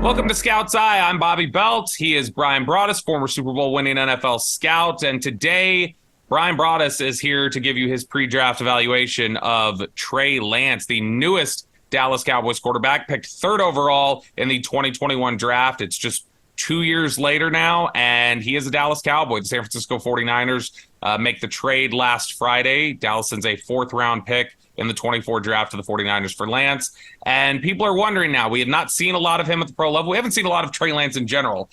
Welcome to Scout's Eye. I'm Bobby Belt. He is Bryan Broaddus, former Super Bowl winning NFL scout. And today, Bryan Broaddus is here to give you his pre-draft evaluation of Trey Lance, the newest Dallas Cowboys quarterback, picked third overall in the 2021 draft. It's just 2 years later now, and he is a Dallas Cowboy. The San Francisco 49ers make the trade last Friday. Dallas sends a fourth-round pick in the 24 draft to the 49ers for Lance. And people are wondering now, we have not seen a lot of him at the pro level. We haven't seen a lot of Trey Lance in general.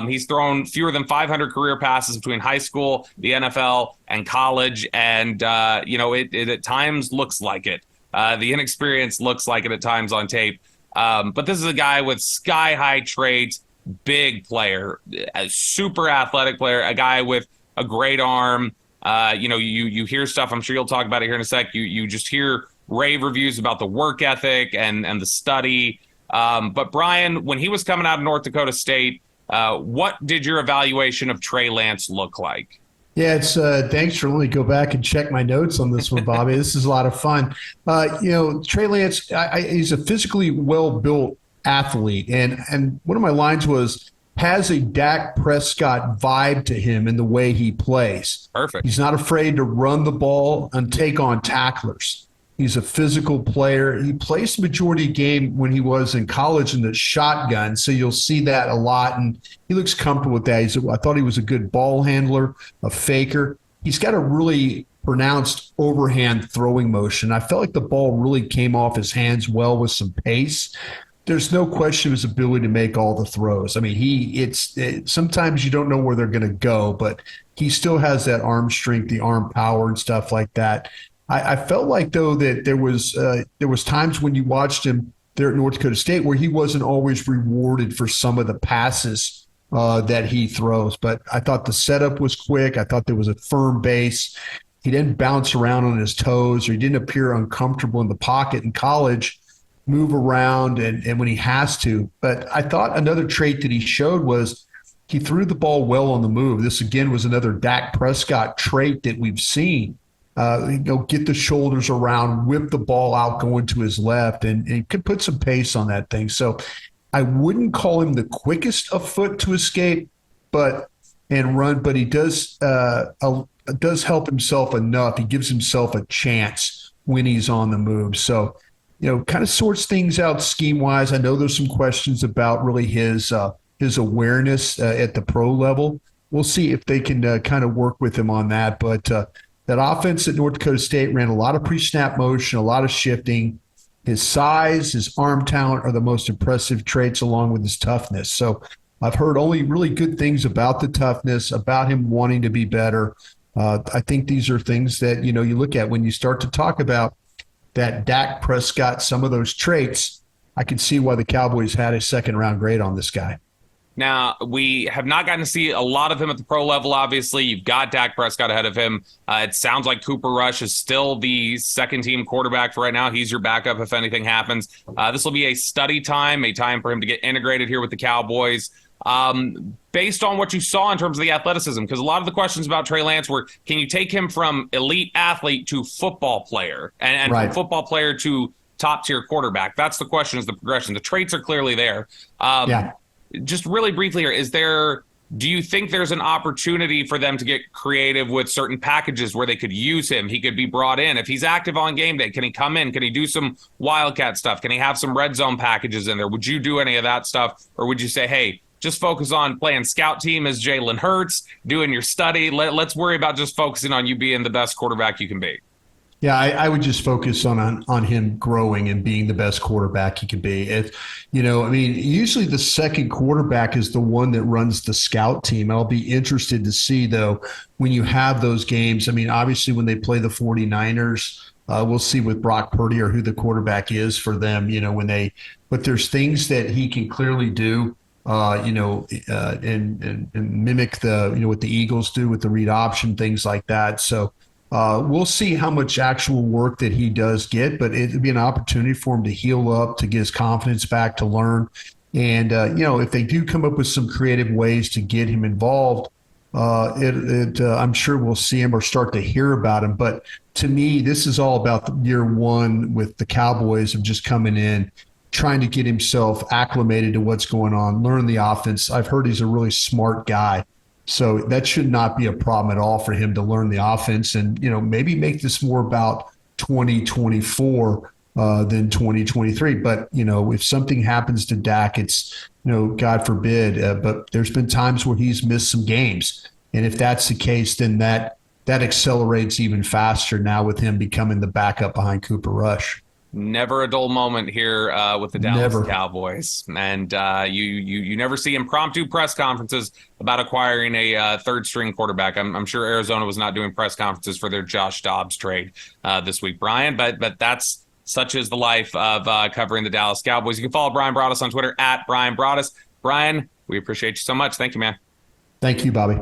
He's thrown fewer than 500 career passes between high school, the NFL, and college. And, it at times looks like it. The inexperience looks like it at times on tape. But this is a guy with sky-high traits, big player, a super athletic player, a guy with a great arm. You hear stuff, I'm sure you'll talk about it here in a sec. You just hear rave reviews about the work ethic and the study. But Bryan, when he was coming out of North Dakota State, what did your evaluation of Trey Lance look like? Yeah, it's thanks for letting me go back and check my notes on this one, Bobby. This is a lot of fun. Trey Lance, he's a physically well-built athlete. And one of my lines was, has a Dak Prescott vibe to him in the way he plays. Perfect. He's not afraid to run the ball and take on tacklers. He's a physical player. He plays the majority of the game when he was in college in the shotgun, so you'll see that a lot, and he looks comfortable with that. I thought he was a good ball handler, a faker. He's got a really pronounced overhand throwing motion. I felt like the ball really came off his hands well with some pace. There's no question of his ability to make all the throws. I mean, sometimes you don't know where they're going to go, but he still has that arm strength, the arm power and stuff like that. I felt like, though, that there was times when you watched him there at North Dakota State where he wasn't always rewarded for some of the passes that he throws. But I thought the setup was quick. I thought there was a firm base. He didn't bounce around on his toes, or he didn't appear uncomfortable in the pocket in college. Move around and when he has to. But I thought another trait that he showed was he threw the ball well on the move. This, again, was another Dak Prescott trait that we've seen. Get the shoulders around, whip the ball out going to his left, and he could put some pace on that thing. So I wouldn't call him the quickest of foot to escape and run, but he does help himself enough. He gives himself a chance when he's on the move. So kind of sorts things out scheme-wise. I know there's some questions about really his awareness at the pro level. We'll see if they can kind of work with him on that. But that offense at North Dakota State ran a lot of pre-snap motion, a lot of shifting. His size, his arm talent are the most impressive traits, along with his toughness. So I've heard only really good things about the toughness, about him wanting to be better. I think these are things that, you look at when you start to talk about that Dak Prescott, some of those traits. I can see why the Cowboys had a second-round grade on this guy. Now, we have not gotten to see a lot of him at the pro level, obviously. You've got Dak Prescott ahead of him. It sounds like Cooper Rush is still the second-team quarterback for right now. He's your backup if anything happens. This will be a study time, a time for him to get integrated here with the Cowboys. Based on what you saw in terms of the athleticism, because a lot of the questions about Trey Lance were, can you take him from elite athlete to football player and right. From football player to top-tier quarterback? That's the question, is the progression. The traits are clearly there. Just really briefly here, do you think there's an opportunity for them to get creative with certain packages where they could use him? He could be brought in. If he's active on game day, can he come in? Can he do some Wildcat stuff? Can he have some red zone packages in there? Would you do any of that stuff? Or would you say, hey, just focus on playing scout team as Jalen Hurts, doing your study. Let's worry about just focusing on you being the best quarterback you can be? Yeah, I would just focus on him growing and being the best quarterback he could be. Usually the second quarterback is the one that runs the scout team. I'll be interested to see, though, when you have those games. I mean, obviously when they play the 49ers, we'll see with Brock Purdy or who the quarterback is for them, but there's things that he can clearly do. And mimic what the Eagles do with the read option, things like that. So we'll see how much actual work that he does get, but it'd be an opportunity for him to heal up, to get his confidence back, to learn. And, if they do come up with some creative ways to get him involved, I'm sure we'll see him or start to hear about him. But to me, this is all about the year one with the Cowboys of just coming in, trying to get himself acclimated to what's going on, learn the offense. I've heard he's a really smart guy. So that should not be a problem at all for him to learn the offense and, maybe make this more about 2024 than 2023. But, if something happens to Dak, it's, God forbid, but there's been times where he's missed some games. And if that's the case, then that accelerates even faster now with him becoming the backup behind Cooper Rush. Never a dull moment here with the Dallas Cowboys. And you never see impromptu press conferences about acquiring a third-string quarterback. I'm sure Arizona was not doing press conferences for their Josh Dobbs trade this week, Bryan. But that's such is the life of covering the Dallas Cowboys. You can follow Bryan Broaddus on Twitter at Bryan Broaddus. Bryan, we appreciate you so much. Thank you, man. Thank you, Bobby.